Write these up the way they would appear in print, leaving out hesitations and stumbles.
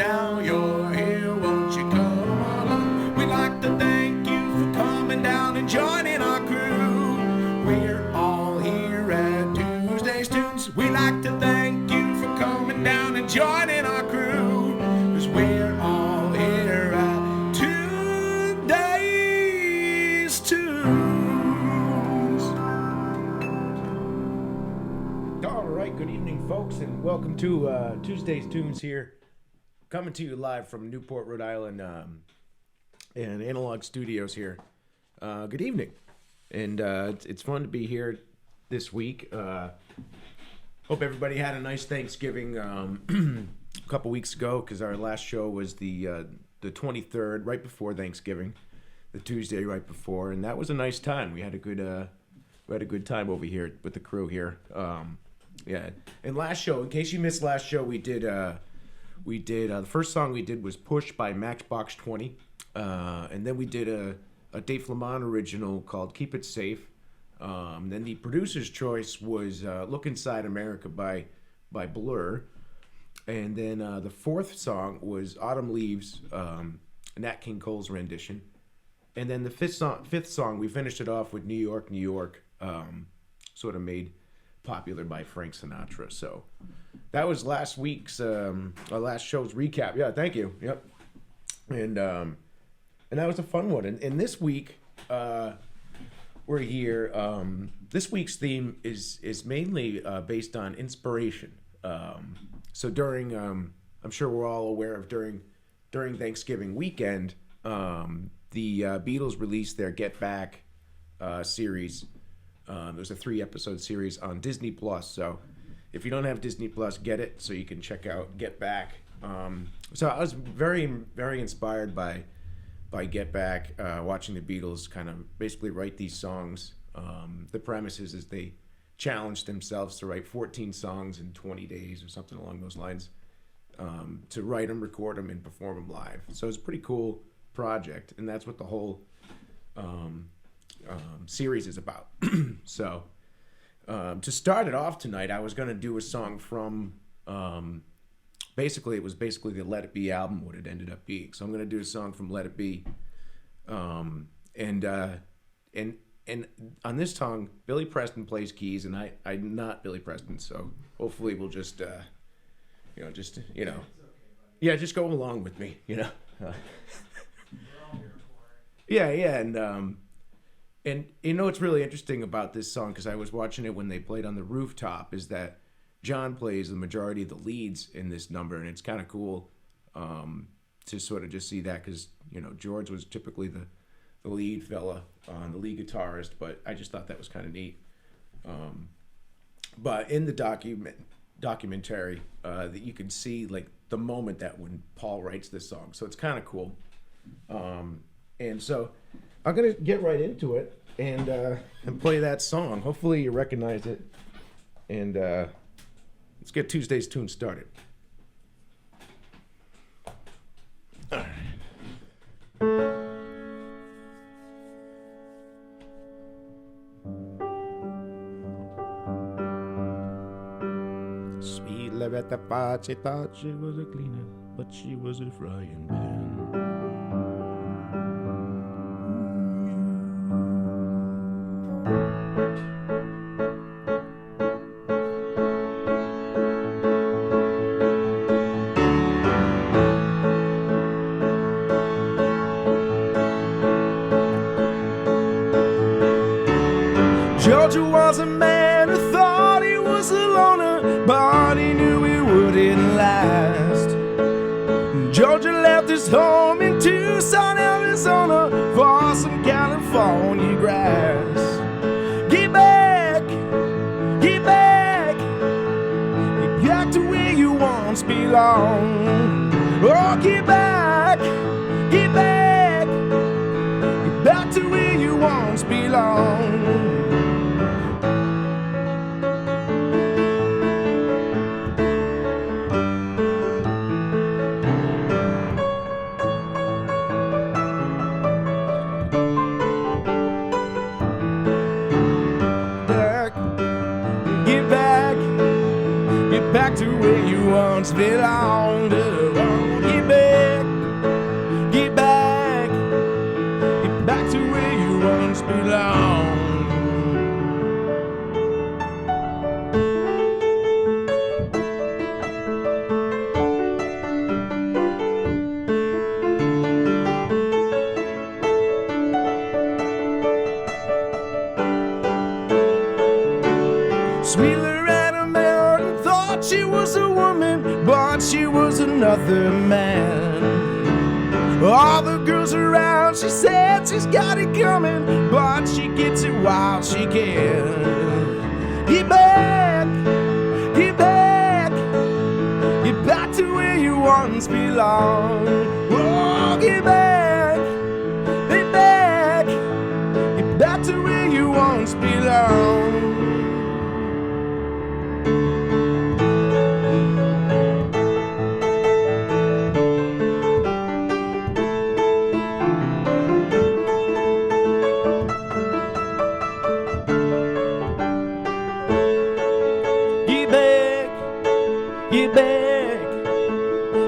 now you're here, won't you come along? We'd like to thank you for coming down and joining our crew. We're all here at Tuesday's Tunes. We'd like to thank you for coming down and joining our crew, 'cause we're all here at Tuesday's Tunes. All right, good evening, folks, and welcome to Tuesday's Tunes here. Coming to you live from Newport, Rhode Island, and Analog Studios here. Good evening, and it's fun to be here this week. Hope everybody had a nice Thanksgiving a couple weeks ago, because our last show was the 23rd, right before Thanksgiving, the Tuesday right before, and that was a nice time. We had a good time over here with the crew here. Yeah, and last show, in case you missed last show, we did the first song we did was Push by Matchbox 20, and then we did a Dave Lamont original called Keep It Safe. Then the producer's choice was Look Inside America by Blur, and then the fourth song was Autumn Leaves, Nat King Cole's rendition, and then the fifth song we finished it off with New York, New York, sort of made popular by Frank Sinatra. So that was last week's our last show's recap. Yeah, thank you. Yep. And that was a fun one. And this week we're here. This week's theme is mainly based on inspiration. So during I'm sure we're all aware of during Thanksgiving weekend, the Beatles released their Get Back series. It was a 3-episode series on Disney Plus. So if you don't have Disney Plus, get it so you can check out Get Back. So I was very, very inspired by Get Back, watching the Beatles kind of basically write these songs. The premise is they challenged themselves to write 14 songs in 20 days or something along those lines, to write them, record them, and perform them live. So it's a pretty cool project, and that's what the whole series is about. So to start it off tonight, I was going to do a song from it was basically the Let It Be album, what it ended up being. So I'm going to do a song from Let It Be, and on this song Billy Preston plays keys, and I'm not Billy Preston, so hopefully we'll just just go along with me, yeah. And what's really interesting about this song, because I was watching it when they played on the rooftop, is that John plays the majority of the leads in this number, and it's kind of cool to sort of just see that, because George was typically the lead fella, the lead guitarist, but I just thought that was kind of neat. But in the documentary, that you can see like the moment that when Paul writes this song, so it's kind of cool. And so I'm gonna get right into it and play that song. Hopefully you recognize it, and let's get Tuesday's Tune started. All right. Sweet Loretta Potts, she thought she was a cleaner, but she was a frying pan. Georgia was a man who thought he was a loner, but he knew he wouldn't last. Georgia left his home in Tucson, Arizona, for some California grass. Get back, get back, get back to where you once belonged. Oh, get back, get back, get back to where you once belonged. Back to where you once belonged. Oh, get she was a woman, but she was another man. All the girls around, she said she's got it coming, but she gets it while she can. Get back, get back, get back to where you once belonged. Oh, get back, get back, get back to where you once belonged. Get back,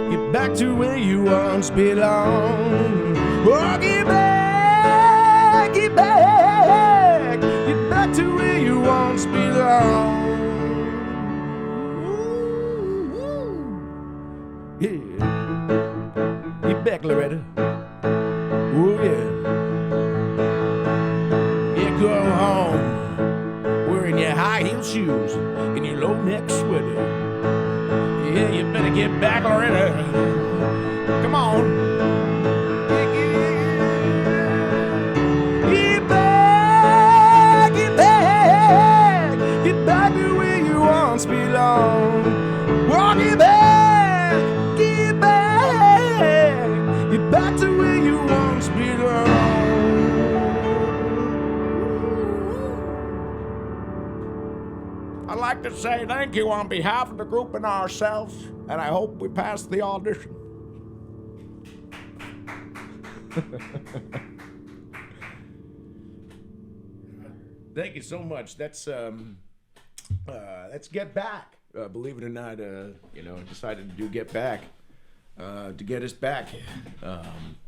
get back to where you once belong. Oh, get back, get back, get back to where you once belong. Yeah, get back, Loretta. Oh yeah, yeah, go home wearing your high heel shoes and your low neck sweater. Yeah, you better get back already. Come on. Get back, get back, get back to where you once belonged. Oh, get back, get back, get back to where you once belonged. I'd like to say thank you on behalf of the group and ourselves, and I hope we pass the audition. Thank you so much. That's Get Back. Believe it or not, decided to do Get Back to get us back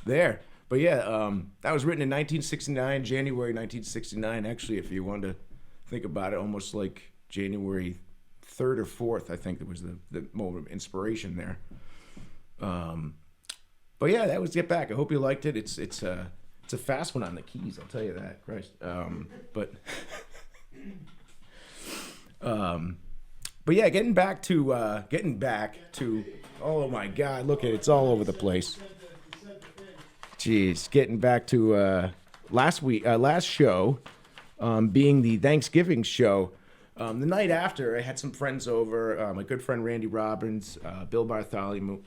there. But yeah, that was written in 1969, January 1969. Actually, if you want to think about it, almost like January 3rd or 4th, I think, that was the moment of inspiration there. But yeah, that was Get Back. I hope you liked it. It's a fast one on the keys, I'll tell you that. Christ. But yeah, getting back to oh my God, look at it, it's all over the place. Jeez, getting back to last show, being the Thanksgiving show. The night after, I had some friends over. My good friend Randy Robbins, Bill Bartholomew,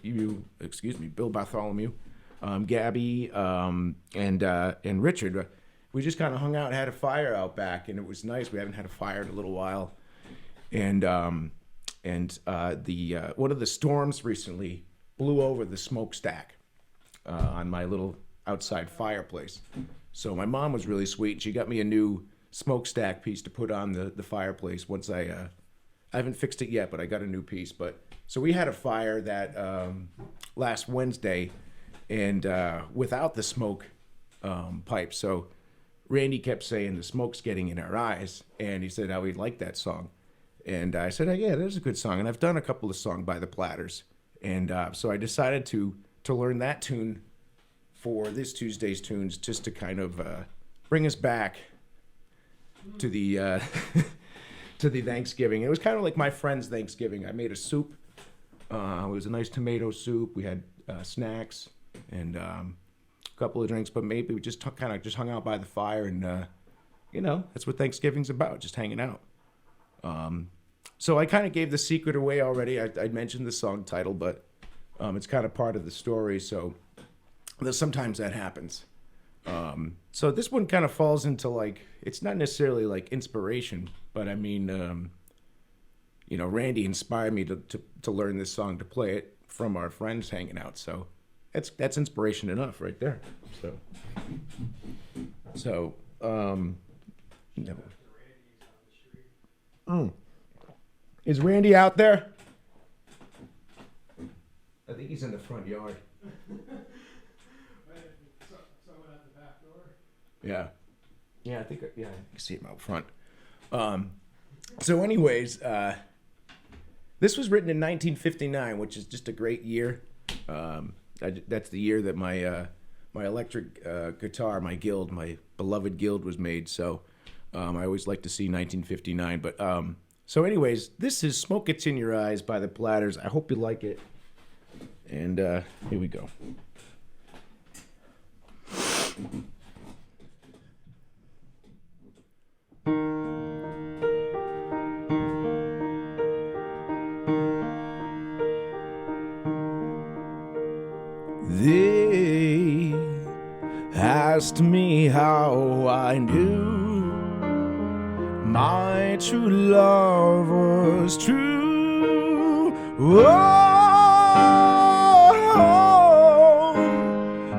Gabby, and Richard. We just kind of hung out and had a fire out back, and it was nice. We haven't had a fire in a little while, and one of the storms recently blew over the smokestack on my little outside fireplace. So my mom was really sweet. She got me a new smokestack piece to put on the fireplace once I haven't fixed it yet, but I got a new piece. But so we had a fire that last Wednesday, and without the smoke pipe. So Randy kept saying the smoke's getting in our eyes, and he said how he liked that song, and I said, yeah, that's a good song, and I've done a couple of songs by the Platters, and so I decided to learn that tune for this Tuesday's Tunes, just to kind of bring us back to the to the Thanksgiving. It was kind of like my friend's Thanksgiving. I made a soup. It was a nice tomato soup. We had snacks and a couple of drinks, but maybe we just kind of hung out by the fire, and that's what Thanksgiving's about, just hanging out. So I kind of gave the secret away already. I mentioned the song title, but it's kind of part of the story. So sometimes that happens. So this one kind of falls into, like, it's not necessarily like inspiration, but I mean, Randy inspired me to learn this song, to play it from our friends hanging out. So that's inspiration enough right there. So no. Is Randy out there? I think he's in the front yard. Yeah. Yeah, I think, I can see him out front. So anyways, this was written in 1959, which is just a great year. That's the year that my electric guitar, my beloved Guild was made. So I always like to see 1959. But So, anyways, this is "Smoke Gets in Your Eyes" by the Platters. I hope you like it. And here we go. They asked me how I knew my true love was true. Oh,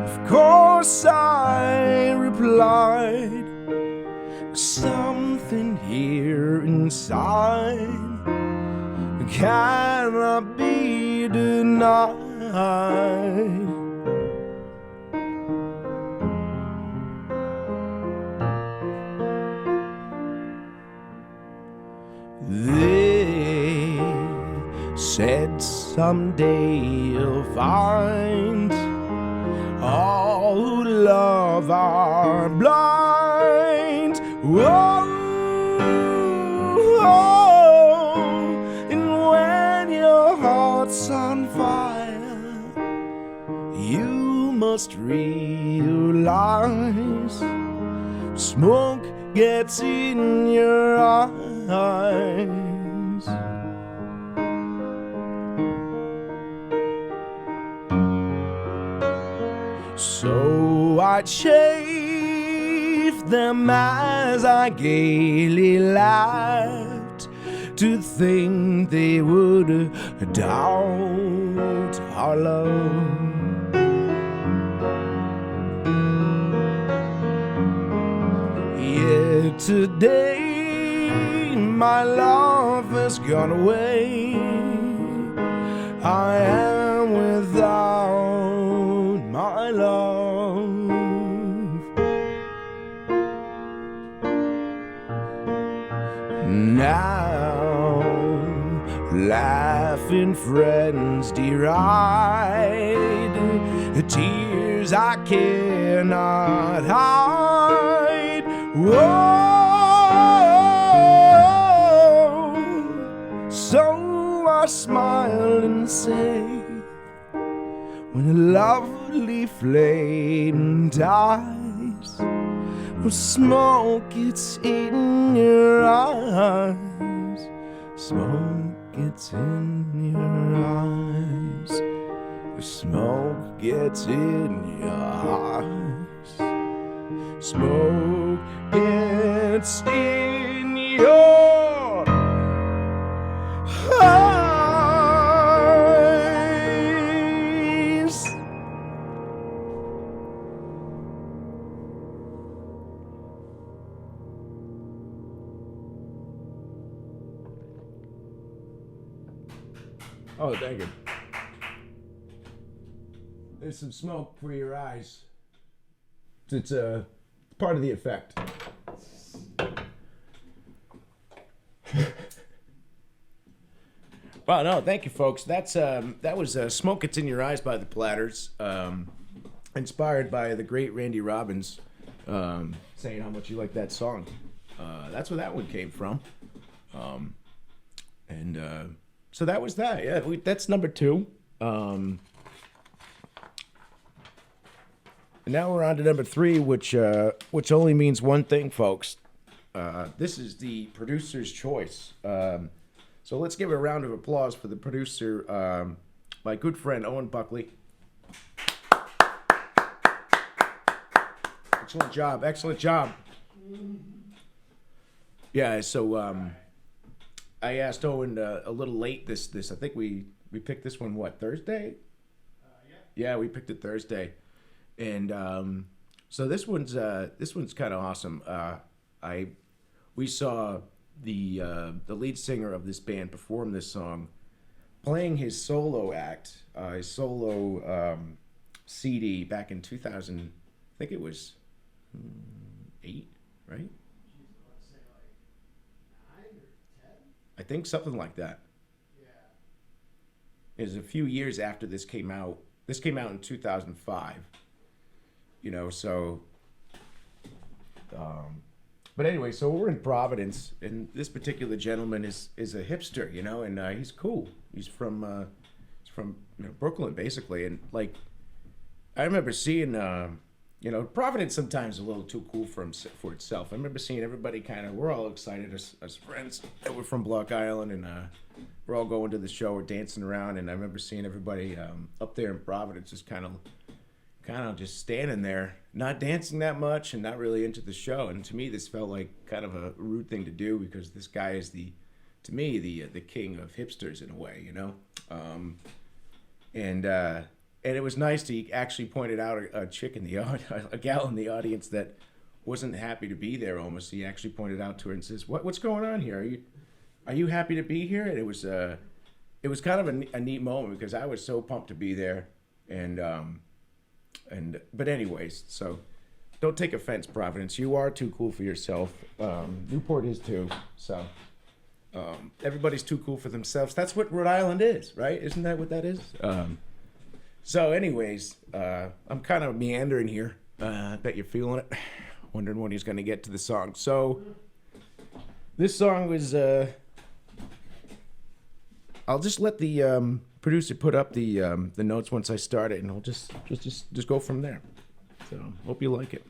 of course I replied, something here inside cannot be denied. They said someday you'll find all who love are blind. Whoa, and when your heart's on fire, you must realize smoke gets in your eyes. So I chaffed them as I gaily laughed, to think they would doubt our love. Yet today my love has gone away. I am without my love. Now laughing friends deride tears I cannot hide. Whoa, so I smile and say, when a lovely flame dies, when smoke gets in your eyes, smoke gets in your eyes, smoke gets in your eyes, smoke gets in your eyes. Oh, thank you. There's some smoke for your eyes. It's part of the effect. Well, no, thank you, folks. That was "Smoke Gets in Your Eyes" by the Platters, inspired by the great Randy Robbins, saying how much you like that song. That's where that one came from. So that was that. Yeah, that's number 2. And now we're on to number 3, which only means one thing, folks. This is the producer's choice. So let's give a round of applause for the producer, my good friend Owen Buckley. Excellent job, excellent job. Yeah, so I asked Owen a little late this. I think we picked this one, what, Thursday? Yeah, we picked it Thursday. And so this one's kind of awesome. We saw the lead singer of this band perform this song, playing his solo act, his solo CD back in 2000. I think it was 8, right? I think something like that. Yeah. It was a few years after this came out. This came out in 2005. So But anyway, so we're in Providence, and this particular gentleman is a hipster, and he's cool. He's from Brooklyn, basically, and like I remember seeing, Providence sometimes a little too cool for itself. I remember seeing everybody we're all excited as friends that were from Block Island, and we're all going to the show, we're dancing around, and I remember seeing everybody up there in Providence just kind of just standing there, not dancing that much and not really into the show. And to me, this felt like kind of a rude thing to do because this guy is to me, the king of hipsters in a way, And it was nice to actually pointed out a chick in the a gal in the audience that wasn't happy to be there. Almost, he actually pointed out to her and says, "What's going on here? Are you happy to be here?" And it was kind of a neat moment because I was so pumped to be there, but anyways, so don't take offense, Providence. You are too cool for yourself. Newport is too. So everybody's too cool for themselves. That's what Rhode Island is, right? Isn't that what that is? So anyways, I'm kind of meandering here. I bet you're feeling it. Wondering when he's going to get to the song. So this song was... I'll just let the producer put up the notes once I start it, and I'll just go from there. So hope you like it.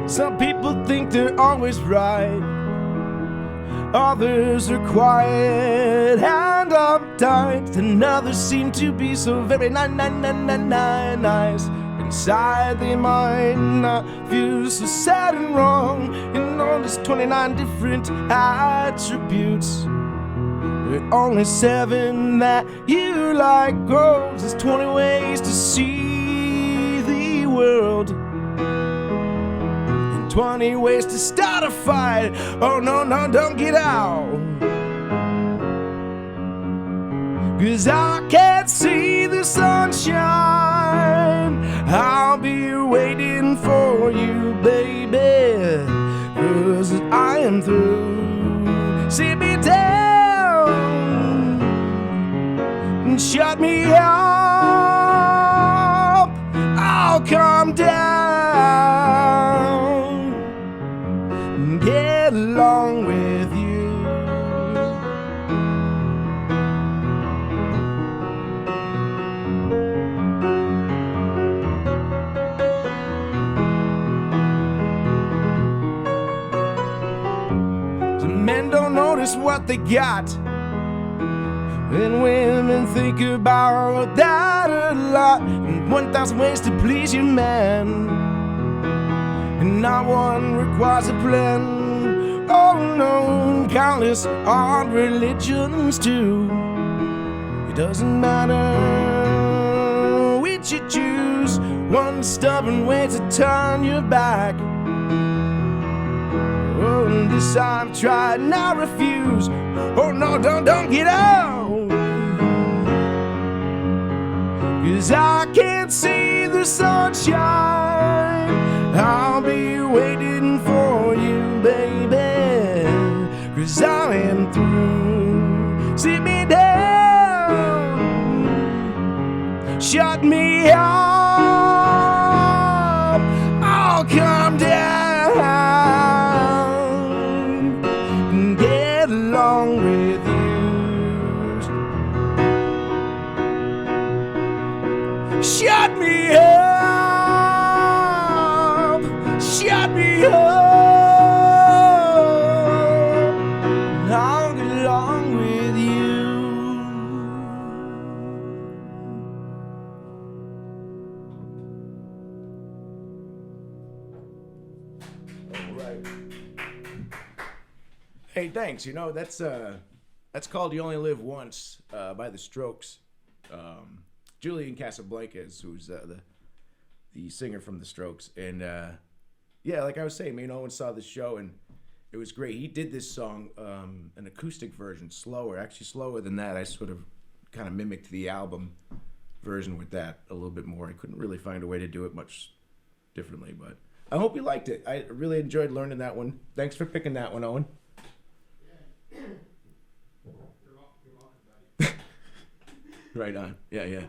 Some people think they're always right, others are quiet and uptight, and others seem to be so very nice. Inside they might not feel so sad and wrong, and all these 29 different attributes, but only 7 that you like grows. There's 20 ways to see the world, 20 ways to start a fight. Oh no, don't get out, 'cause I can't see the sunshine. I'll be waiting for you, baby, 'cause I am through. Sit me down and shut me up. I'll calm down, get along with you. Some men don't notice what they got, and women think about that a lot. And 1,000 ways to please your man, and not one requires a plan. Oh no, countless are religions too. It doesn't matter which you choose, one stubborn way to turn your back. Oh, and this I've tried and I refuse. Oh no, don't get out, 'cause I can't see the sunshine. I'll be waiting for you, baby, 'cause I am through. Sit me down, shut me up, I'll calm down and get along with you. Shut me up, shut me up, I'll get along with you. All right. Hey, thanks. That's called "You Only Live Once" by the Strokes. Julian Casablancas, who's the singer from the Strokes, and yeah, like I was saying, me and Owen saw the show and it was great. He did this song, an acoustic version, slower, actually slower than that. I sort of kind of mimicked the album version with that a little bit more. I couldn't really find a way to do it much differently, but I hope you liked it. I really enjoyed learning that one. Thanks for picking that one, Owen. Yeah. You're welcome, buddy. Right on. Yeah. And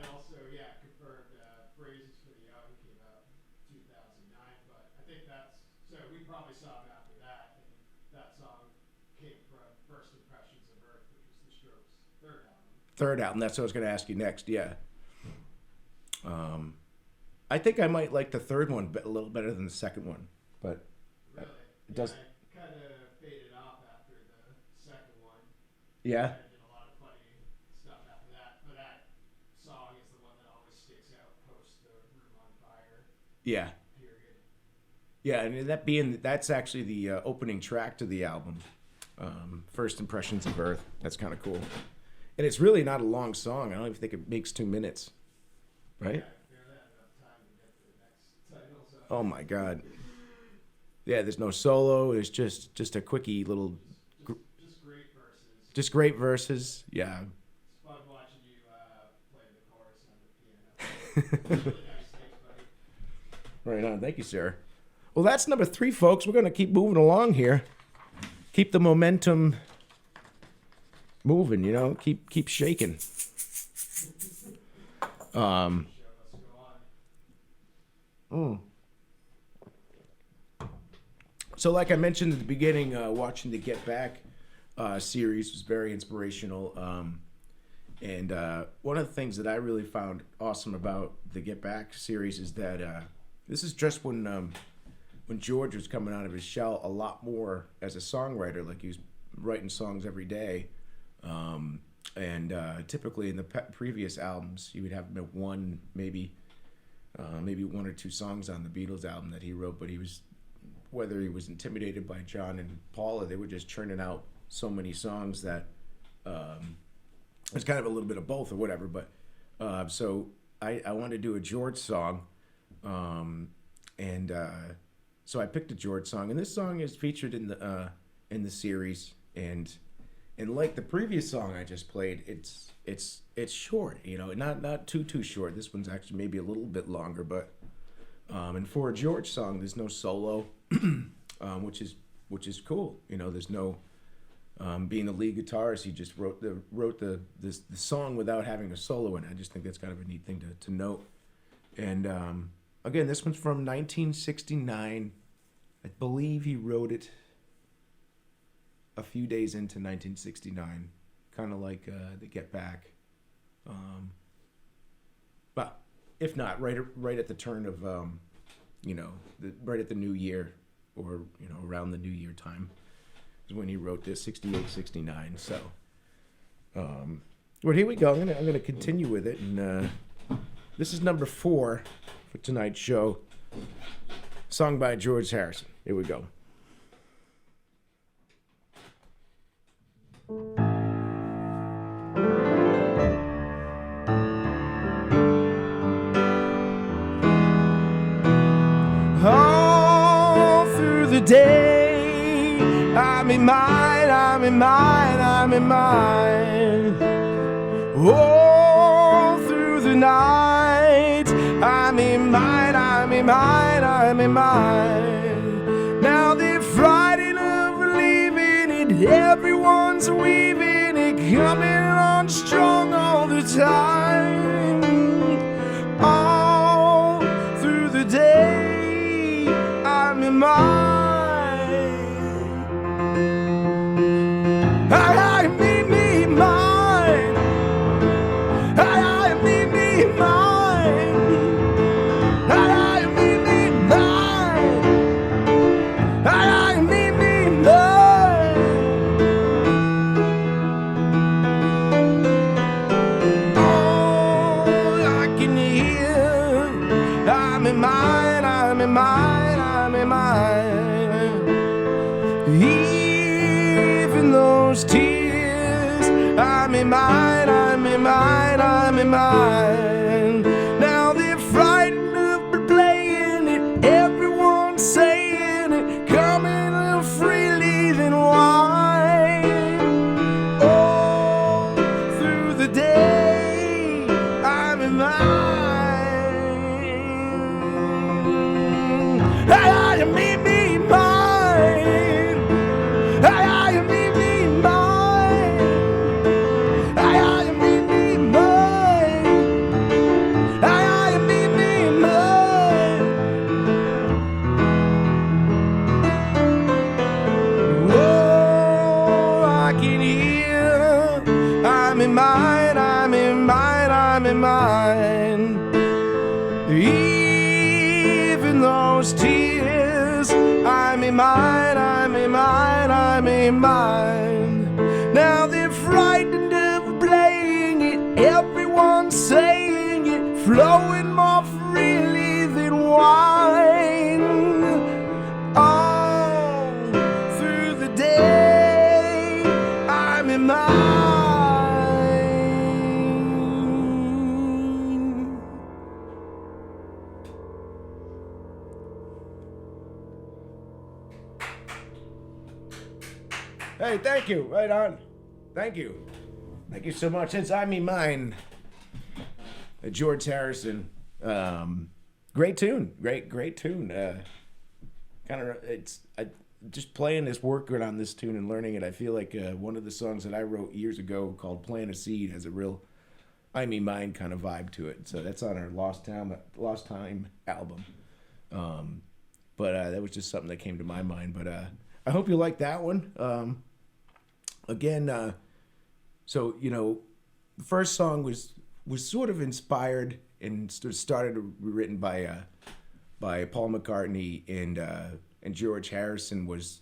also, confirmed Phrases for the album came out in 2009, but I think we probably saw him after that, and that song came from First Impressions of Earth, which was the Strokes' third album. Third album. That's what I was going to ask you next. Yeah. I think I might like the third one a little better than the second one, but really, it does. I kind of faded off after the second one. Yeah. I did a lot of funny stuff after that, but that song is the one that always sticks out post the Room on Fire. Yeah. Period. Yeah, and that's actually the opening track to the album, First Impressions of Earth. That's kind of cool, and it's really not a long song. I don't even think it makes 2 minutes, right? Yeah, barely had enough time to get to the next title. So. Oh my God. Yeah, there's no solo. It's just a quickie little. Just great verses. Just great verses. Yeah. It's fun watching you play the chorus on the piano. Really nice. Thanks, buddy. Right on. Thank you, sir. Well, that's number 3, folks. We're going to keep moving along here. Keep the momentum moving, keep shaking. So like I mentioned at the beginning, watching the Get Back series was very inspirational. And one of the things that I really found awesome about the Get Back series is that this is just when George was coming out of his shell a lot more as a songwriter. Like he was writing songs every day. And typically in the previous albums, he would have one, maybe 1 or 2 songs on the Beatles album that he wrote, but whether he was intimidated by John and Paula, they were just churning out so many songs that it's kind of a little bit of both or whatever. But so I wanted to do a George song, and so I picked a George song, and this song is featured in the series, and like the previous song I just played, it's short, not too short. This one's actually maybe a little bit longer, but and for a George song, there's no solo, which is cool. There's no being a lead guitarist. He just wrote the song without having a solo in it. I just think that's kind of a neat thing to note. And again, this one's from 1969. I believe he wrote it a few days into 1969, kind of like the Get Back. But if not, right at the turn of, right at the new year, or, around the new year time is when he wrote this, 68, 69. So, well, here we go. I'm gonna continue with it, and this is number 4 for tonight's show. Song by George Harrison. Here we go. All through the day, I'm in mine. All through the night, I'm in mine. Now they're frightened of believing it. Everyone's weaving it, coming on strong all the time. All through the day, I'm in mine. I me mine. I me mine. I me mine. I me mine. Oh, I can hear. I'm in mine. Even those tears, I'm in mine. Now they're frightened of playing it. Everyone's in mine, I'm in mine, I'm in mine. Even those tears, I'm in mine, I'm in mine, I'm in mine. Now they're frightened of playing it, everyone's saying it, flowing more freely than wine. All through the day, I'm in mine. Hey, thank you. Right on. Thank you. Thank you so much. It's I Mean Mine. George Harrison. Great tune. Great tune. Just playing this, working on this tune and learning it. I feel like one of the songs that I wrote years ago called "Plant a Seed" has a real I Mean Mine kind of vibe to it. So that's on our Lost Time album. But that was just something that came to my mind. But I hope you like that one. Again, so the first song was sort of inspired and started written by Paul McCartney, and George Harrison was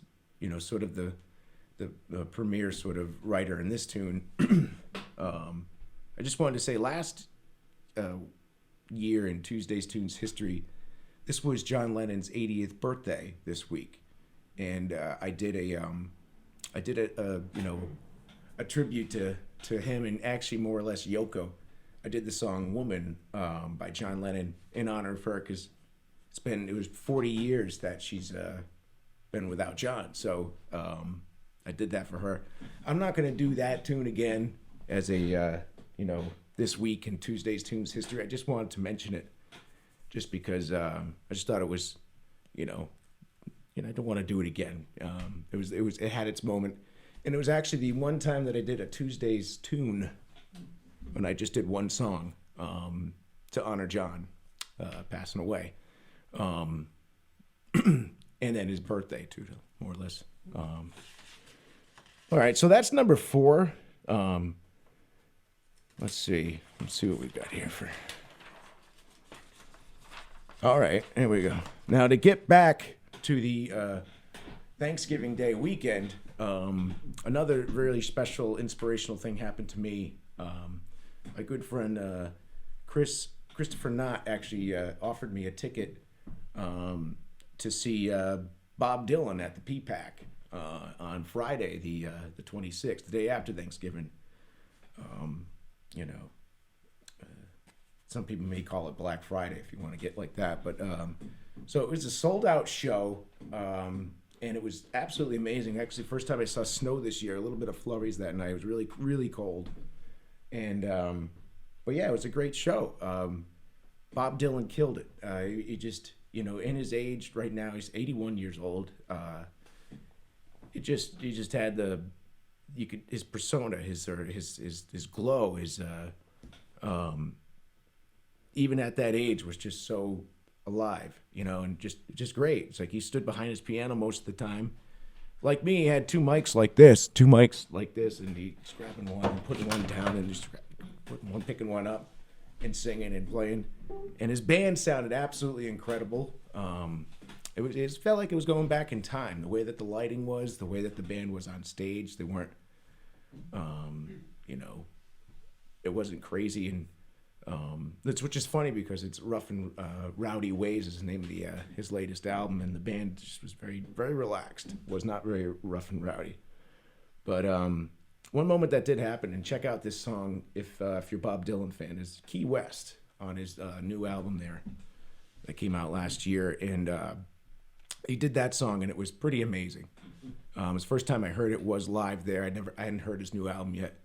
sort of the premier sort of writer in this tune. I just wanted to say last year in Tuesday's Tunes history, this was John Lennon's 80th birthday this week, and I did a tribute to him, and actually more or less Yoko. I did the song "Woman" by John Lennon in honor of her, because it was 40 years that she's been without John. So I did that for her. I'm not going to do that tune again as a this week in Tuesday's Tunes history. I just wanted to mention it, just because I just thought it was, I don't want to do it again. It had its moment, and it was actually the one time that I did a Tuesday's tune when I just did one song to honor John passing away, and then his birthday too, more or less. All right, so that's number 4. Let's see what we've got here for. All right, here we go. Now to get back to the Thanksgiving Day weekend, another really special, inspirational thing happened to me. My good friend Christopher Knott actually offered me a ticket to see Bob Dylan at the PPAC on Friday, the 26th, the day after Thanksgiving. Some people may call it Black Friday if you want to get like that, but so it was a sold-out show, and it was absolutely amazing. Actually, first time I saw snow this year, a little bit of flurries that night. It was really, really cold, and but yeah, it was a great show. Bob Dylan killed it. He just, in his age right now, he's 81 years old. He just had his persona, his glow, even at that age was just so alive, and just great. It's like he stood behind his piano most of the time. Like me, he had two mics like this, and he's grabbing one and putting one down and just picking one up and singing and playing. And his band sounded absolutely incredible. It felt like it was going back in time. The way that the lighting was, the way that the band was on stage, they weren't, it wasn't crazy. And which is funny because it's Rough and Rowdy Ways is the name of his latest album, and the band just was very, very relaxed. Was not very rough and rowdy. But one moment that did happen, and check out this song if you're a Bob Dylan fan, is Key West on his new album there that came out last year, and he did that song, and it was pretty amazing. It was the first time I heard it was live there. I hadn't heard his new album yet,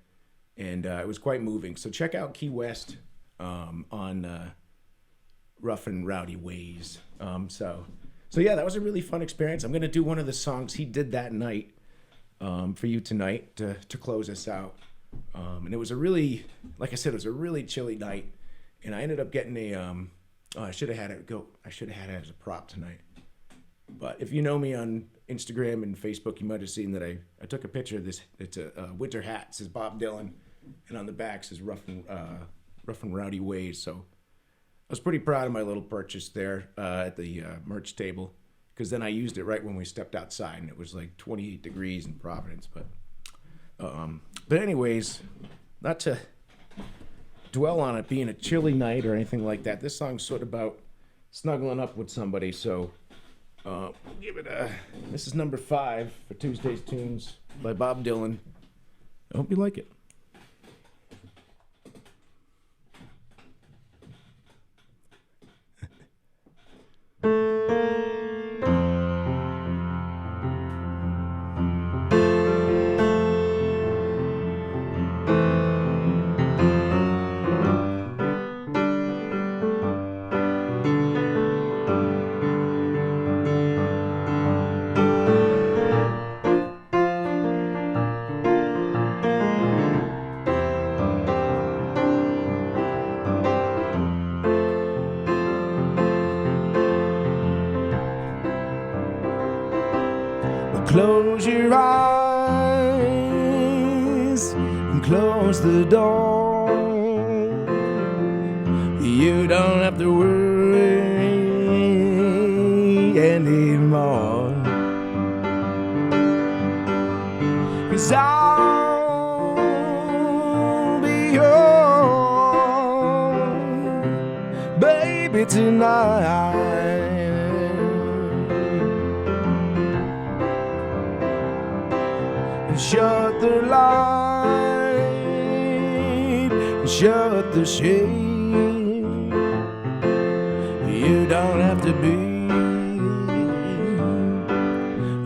and it was quite moving. So check out Key West on Rough and Rowdy Ways. So yeah, that was a really fun experience. I'm gonna do one of the songs he did that night for you tonight to close us out. And it was a really, like I said, it was a really chilly night, and I ended up getting I should have had it as a prop tonight. But if you know me on Instagram and Facebook, you might have seen that I took a picture of this. It's a winter hat. It says Bob Dylan and on the back says rough and rowdy ways. So I was pretty proud of my little purchase there at the merch table, because then I used it right when we stepped outside, and it was like 28 degrees in Providence. But anyways, not to dwell on it being a chilly night or anything like that. This song's sort of about snuggling up with somebody, so we'll give it a. This is number 5 for Tuesday's Tunes by Bob Dylan. I hope you like it. Close your eyes and close the door. You don't have to worry anymore, 'cause I'll be yours, baby, tonight. Shut the light, shut the shade. You don't have to be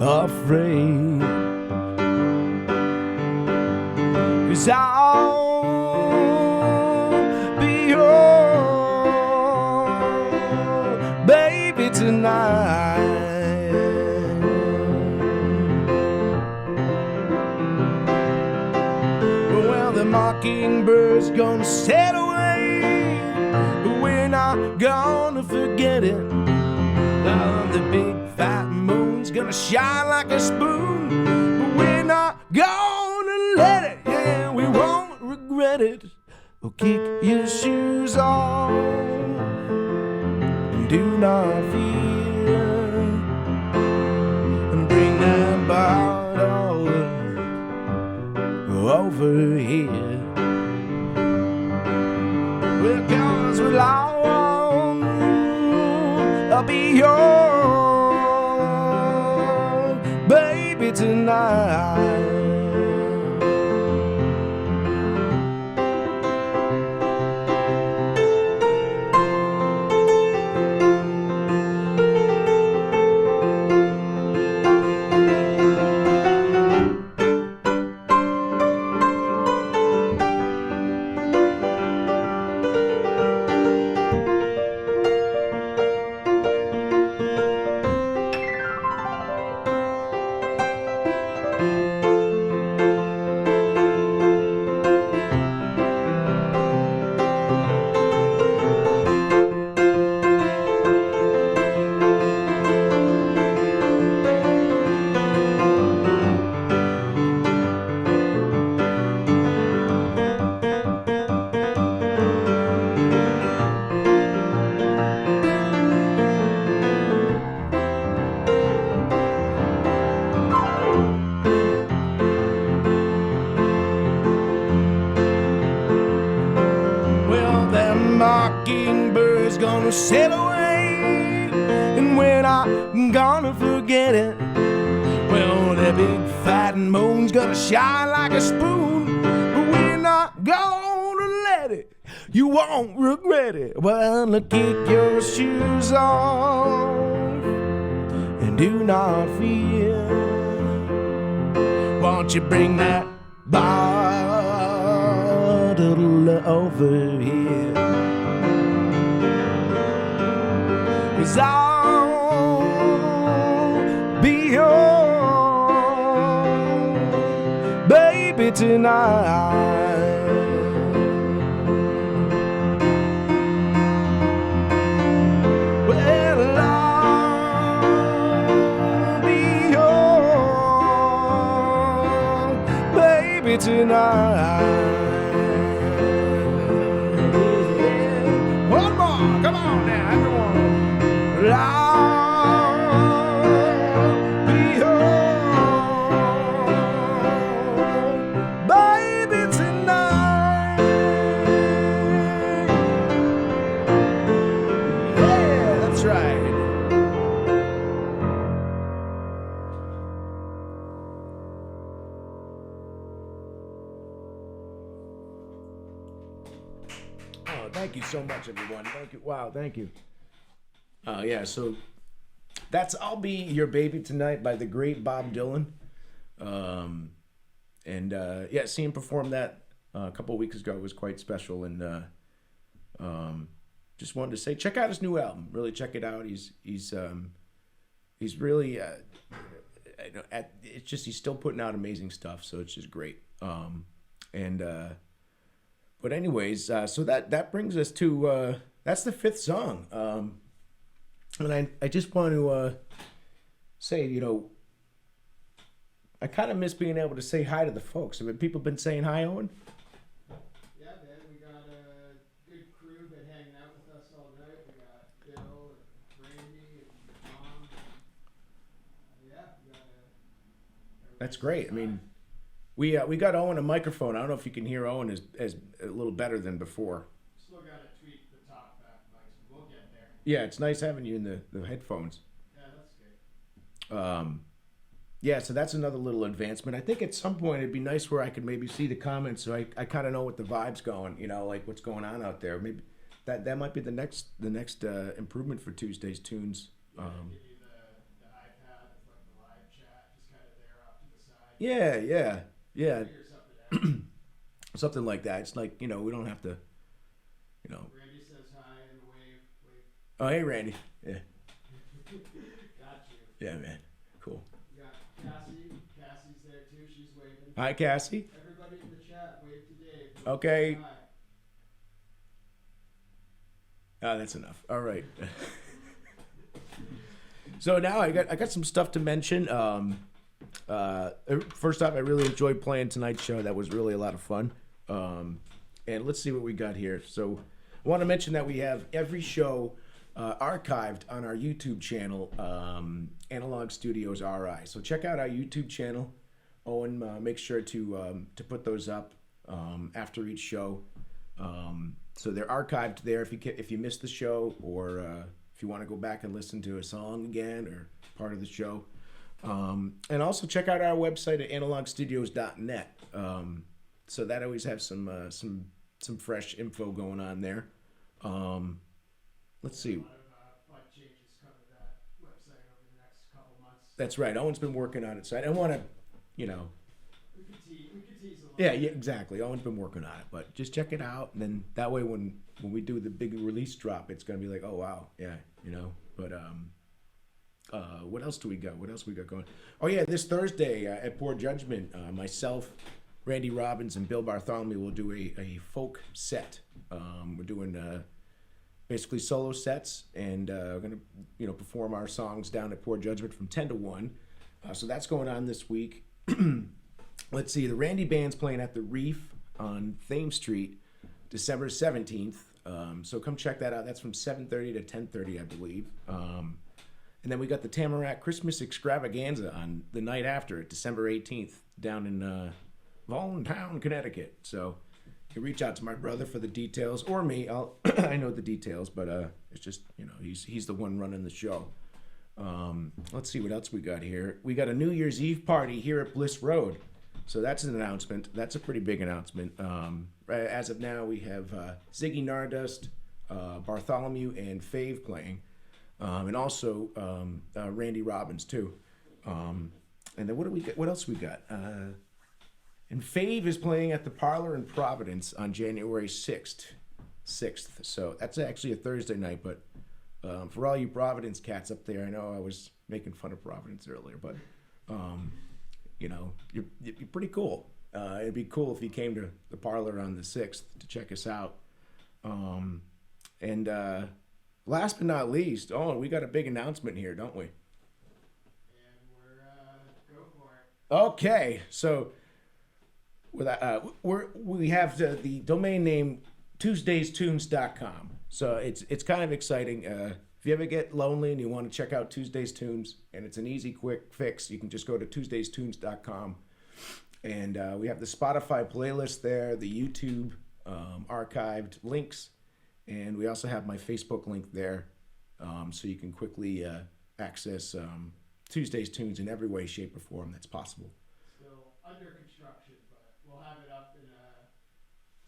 afraid, 'cause I'll be yours, baby, tonight. The mockingbird's gonna set away, but we're not gonna forget it. The big fat moon's gonna shine like a spoon, but we're not gonna let it. Yeah, we won't regret it. Well, kick your shoes off and do not fear, and bring that bottle over here. Well, 'cause we're long, I'll be yours, baby, tonight. Mockingbird's gonna sail away, and we're not gonna forget it. Well, that big fat moon's gonna shine like a spoon, but we're not gonna let it. You won't regret it. Well, kick your shoes off and do not fear. Won't you bring that bottle over here? 'Cause I'll be yours, baby, tonight. Well, I'll be yours, baby, tonight. Oh, thank you so much, everyone. Thank you. Wow, thank you. Yeah, so that's "I'll Be Your Baby Tonight" by the great Bob Dylan. Um, yeah, seeing him perform that a couple of weeks ago was quite special, and just wanted to say, check out his new album. Really check it out. He's really it's just he's still putting out amazing stuff, so it's just great. And But anyways, so that brings us to that's the fifth song. And I just want to say, I kind of miss being able to say hi to the folks. Have people been saying hi, Owen? Yeah, man, we got a good crew been hanging out with us all night. We got Bill and Randy and Tom. Yeah, we got That's great. I mean, we got Owen a microphone. I don't know if you can hear Owen as a little better than before. still got to tweak the talk back mics, but we'll get there. Yeah, it's nice having you in the headphones. Yeah, that's good. Yeah, so that's another little advancement. I think at some point it'd be nice where I could maybe see the comments, so I kind of know what the vibe's going, like what's going on out there. Maybe that might be the next improvement for Tuesday's Tunes. Give you the iPad with like the live chat, just kind of there off to the side. Yeah. Figure something out. Something like that. It's like, we don't have to, Randy says hi and wave. Oh, hey, Randy. Yeah. Got you. Yeah, man. Cool. We got Cassie. Cassie's there too. She's waving. Hi, Cassie. Everybody in the chat, wave to Dave. Okay. Hi. That's enough. All right. So now I got some stuff to mention. First off, I really enjoyed playing tonight's show. That was really a lot of fun. And let's see what we got here. So I want to mention that we have every show archived on our YouTube channel, Analog Studios RI. So check out our YouTube channel. Owen, make sure to put those up after each show. So they're archived there if you missed the show, or if you want to go back and listen to a song again or part of the show. And also check out our website at analogstudios.net. So that always has some fresh info going on there. Let's see. A lot of fun changes coming to that website over the next couple months. That's right. Owen's been working on it, so I don't want to, We could tease a little. Yeah, exactly. Owen's been working on it, but just check it out, and then that way when we do the big release drop, it's gonna be like, oh wow, yeah, But what else do we got? What else we got going? Oh yeah, this Thursday at Poor Judgment, myself, Randy Robbins, and Bill Bartholomew will do a folk set. We're doing basically solo sets, and we're gonna perform our songs down at Poor Judgment from 10 to 1. So that's going on this week. Let's see, the Randy Band's playing at the Reef on Thames Street, December 17th. So come check that out. That's from 7:30 to 10:30, I believe. And then we got the Tamarack Christmas Extravaganza on the night after, December 18th, down in Voluntown, Connecticut. So you can reach out to my brother for the details, or me. I know the details, but it's just, he's the one running the show. Let's see what else we got here. We got a New Year's Eve party here at Bliss Road. So that's an announcement. That's a pretty big announcement. As of now, we have Ziggy Nardust, Bartholomew, and Fave playing. And also Randy Robbins, too. And then what else we got? And Fave is playing at the Parlor in Providence on January 6th. So that's actually a Thursday night, but for all you Providence cats up there, I know I was making fun of Providence earlier, but you're pretty cool. It'd be cool if you came to the Parlor on the 6th to check us out. And last but not least, we got a big announcement here, don't we? And go for it. Okay, so we have the domain name TuesdaysTunes.com. So it's kind of exciting. If you ever get lonely and you want to check out Tuesdays Tunes, and it's an easy, quick fix, you can just go to TuesdaysTunes.com. And we have the Spotify playlist there, the YouTube archived links, and we also have my Facebook link there, so you can quickly access Tuesdays Tunes in every way, shape, or form that's possible. Still under construction, but we'll have it up in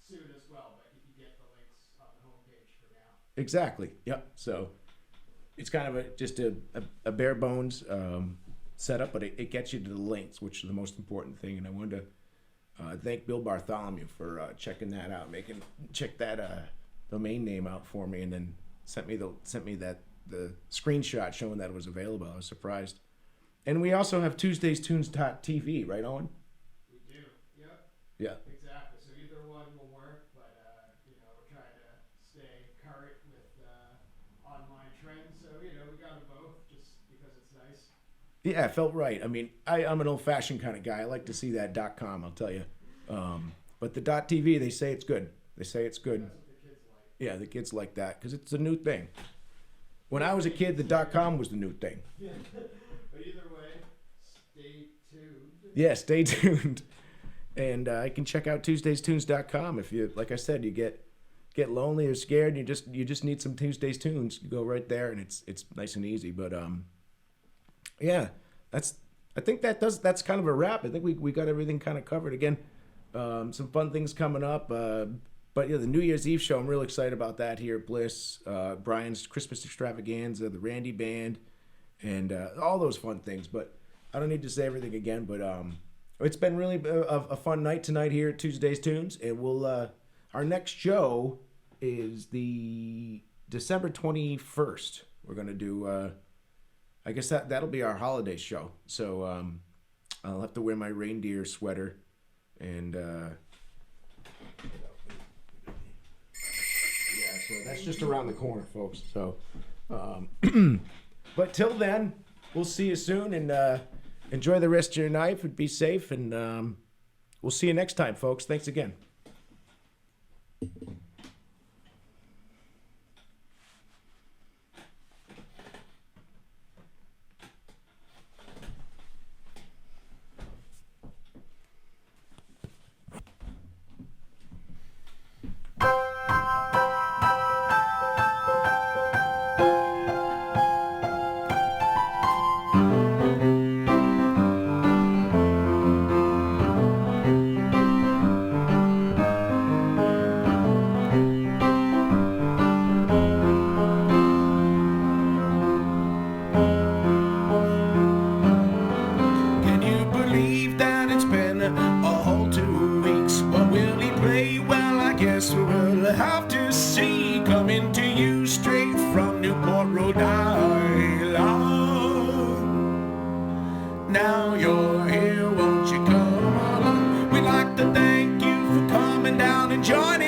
soon as well. But you can get the links on the homepage for now. Exactly. Yep. So it's kind of just a bare bones setup, but it gets you to the links, which is the most important thing. And I wanted to thank Bill Bartholomew for checking that out, check that domain name out for me, and then sent me the screenshot showing that it was available. I was surprised. And we also have TuesdaysTunes.tv, right, Owen? We do. Yep. Yeah. Exactly. So either one will work, but we're trying to stay current with online trends. So we got them both just because it's nice. Yeah, it felt right. I mean, I'm an old-fashioned kind of guy. I like to see that .com, I'll tell you. But the .tv, they say it's good. They say it's good. That's what the kids like. Yeah, the kids like that because it's a new thing. When I was a kid, the .com was the new thing. Yeah. But either way, stay tuned. Yeah, stay tuned. And you can check out TuesdaysTunes.com if you, like I said, you get lonely or scared, and you just need some Tuesdays Tunes. You go right there, and it's nice and easy. But yeah, I think that's kind of a wrap. I think we got everything kind of covered. Again, some fun things coming up. But yeah, the New Year's Eve show, I'm real excited about that here at Bliss. Brian's Christmas Extravaganza, the Randy Band, and all those fun things. But I don't need to say everything again. But it's been really a fun night tonight here at Tuesdays Tunes, and we'll our next show is the December 21st. We're gonna do. I guess that'll be our holiday show. So I'll have to wear my reindeer sweater and. So that's just around the corner, folks. So, but till then, we'll see you soon, and enjoy the rest of your night. And be safe, and we'll see you next time, folks. Thanks again. We'll have to see, coming to you straight from Newport, Rhode Island. Now you're here, won't you come along? We'd like to thank you for coming down and joining